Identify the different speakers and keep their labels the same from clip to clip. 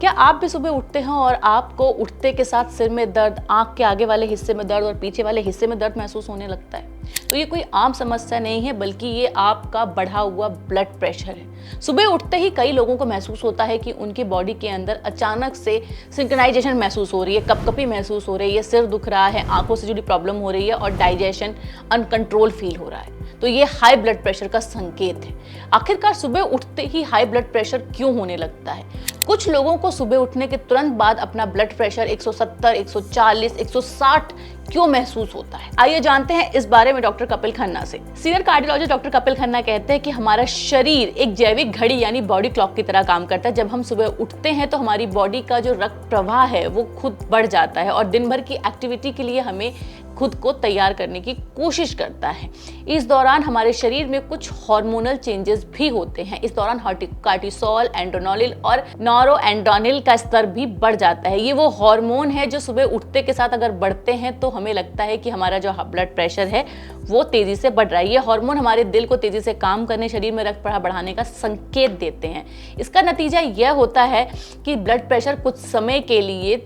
Speaker 1: क्या आप भी सुबह उठते हैं और आपको उठते के साथ सिर में दर्द, आंख के आगे वाले हिस्से में दर्द और पीछे वाले हिस्से में दर्द महसूस होने लगता है? तो ये कोई आम समस्या नहीं है, बल्कि ये आपका बढ़ा हुआ ब्लड प्रेशर है। सुबह उठते ही कई लोगों को महसूस होता है कि उनकी बॉडी के अंदर अचानक से सिंक्रोनाइजेशन महसूस हो रही है, कपकपी महसूस हो रही है, सिर दुख रहा है, आंखों से जुड़ी प्रॉब्लम हो रही है और डाइजेशन अनकंट्रोल फील हो रहा है। तो ये हाई ब्लड प्रेशर का संकेत है। आखिरकार सुबह उठते ही हाई ब्लड प्रेशर क्यों होने लगता है? कुछ लोगों को सुबह उठने के तुरंत बाद अपना ब्लड प्रेशर 170, 140, 160 क्यों महसूस होता है? आइए जानते हैं इस बारे में डॉक्टर कपिल खन्ना से। Senior cardiologist doctor Kapil Khanna कहते हैं कि हमारा शरीर एक जैविक घड़ी यानी बॉडी क्लॉक की तरह काम करता है। जब हम सुबह उठते हैं तो हमारी बॉडी का जो रक्त प्रवाह है वो खुद बढ़ जाता है और दिन भर की एक्टिविटी के लिए हमें खुद को तैयार करने की कोशिश करता है। इस दौरान हमारे शरीर में कुछ हार्मोनल चेंजेस भी होते हैं। इस दौरान कार्टिसोल, एंड्रोनोलिन और नॉरोएंड्रोनिल का स्तर भी बढ़ जाता है। ये वो हार्मोन है जो सुबह उठते के साथ अगर बढ़ते हैं तो हमें लगता है कि हमारा जो ब्लड प्रेशर है वो तेजी से बढ़ रहा है। ये हार्मोन हमारे दिल को तेजी से काम करने, शरीर में रक्त प्रवाह बढ़ाने का संकेत देते हैं। इसका नतीजा यह होता है कि ब्लड प्रेशर कुछ समय के लिए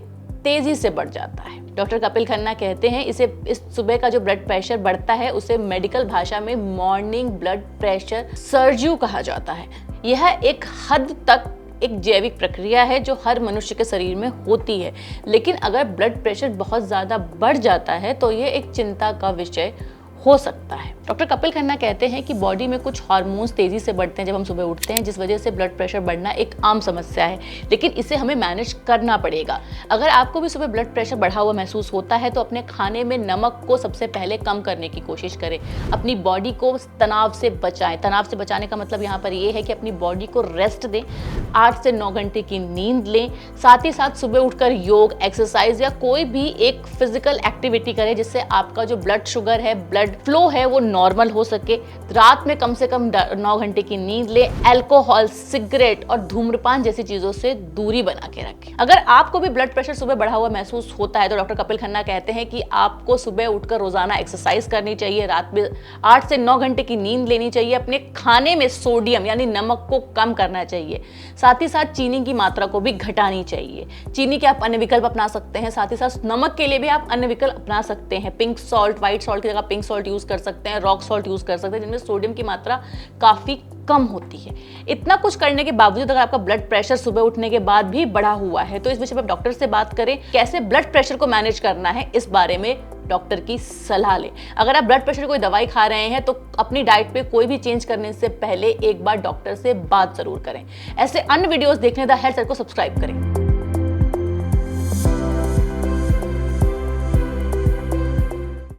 Speaker 1: तेजी से बढ़ जाता है। डॉक्टर कपिल खन्ना कहते हैं इस सुबह का जो ब्लड प्रेशर बढ़ता है उसे मेडिकल भाषा में मॉर्निंग ब्लड प्रेशर सर्जू कहा जाता है। यह एक हद तक एक जैविक प्रक्रिया है जो हर मनुष्य के शरीर में होती है, लेकिन अगर ब्लड प्रेशर बहुत ज़्यादा बढ़ जाता है तो यह एक चिंता का विषय हो सकता है। डॉक्टर कपिल खन्ना कहते हैं कि बॉडी में कुछ हार्मोन्स तेजी से बढ़ते हैं जब हम सुबह उठते हैं, जिस वजह से ब्लड प्रेशर बढ़ना एक आम समस्या है, लेकिन इसे हमें मैनेज करना पड़ेगा। अगर आपको भी सुबह ब्लड प्रेशर बढ़ा हुआ महसूस होता है तो अपने खाने में नमक को सबसे पहले कम करने की कोशिश करें। अपनी बॉडी को तनाव से बचाएं। तनाव से बचाने का मतलब यहाँ पर ये है कि अपनी बॉडी को रेस्ट दें, 8 से 9 घंटे की नींद लें, साथ ही साथ सुबह उठकर योग, एक्सरसाइज या कोई भी एक फिजिकल एक्टिविटी करें जिससे आपका जो ब्लड शुगर है, ब्लड फ्लो है वो नॉर्मल हो सके। रात में कम से कम 9 घंटे की नींद ले। अल्कोहल, सिगरेट और धूम्रपान जैसी चीजों से दूरी बना के रखें। अगर आपको भी ब्लड प्रेशर सुबह बढ़ा हुआ महसूस होता है तो डॉक्टर कपिल खन्ना कहते हैं कि आपको सुबह उठकर रोजाना एक्सरसाइज करनी चाहिए, रात में 8 से 9 घंटे की नींद लेनी चाहिए, अपने खाने में सोडियम यानी नमक को कम करना चाहिए, साथ ही साथ चीनी की मात्रा को भी घटानी चाहिए। चीनी के आप अन्य विकल्प अपना सकते हैं, साथ ही साथ नमक के लिए भी आप अन्य विकल्प अपना सकते हैं। पिंक सॉल्ट, व्हाइट सॉल्ट की जगह पिंक सॉल्ट यूज कर सकते हैं, रॉक सॉल्ट यूज कर सकते हैं, जिनमें सोडियम की मात्रा काफी कम होती है। इतना कुछ करने के बावजूद अगर आपका ब्लड प्रेशर सुबह उठने के बाद भी बढ़ा हुआ है तो इस विषय पर डॉक्टर से बात करें। कैसे ब्लड प्रेशर को मैनेज करना है इस बारे में डॉक्टर की सलाह लें। अगर आप ब्लड प्रेशर कोई दवाई खा रहे हैं तो अपनी डाइट पे कोई भी चेंज करने से पहले एक बार डॉक्टर से बात जरूर करें। ऐसे अन्य वीडियोस देखने द हेल्थ सर को सब्सक्राइब करें।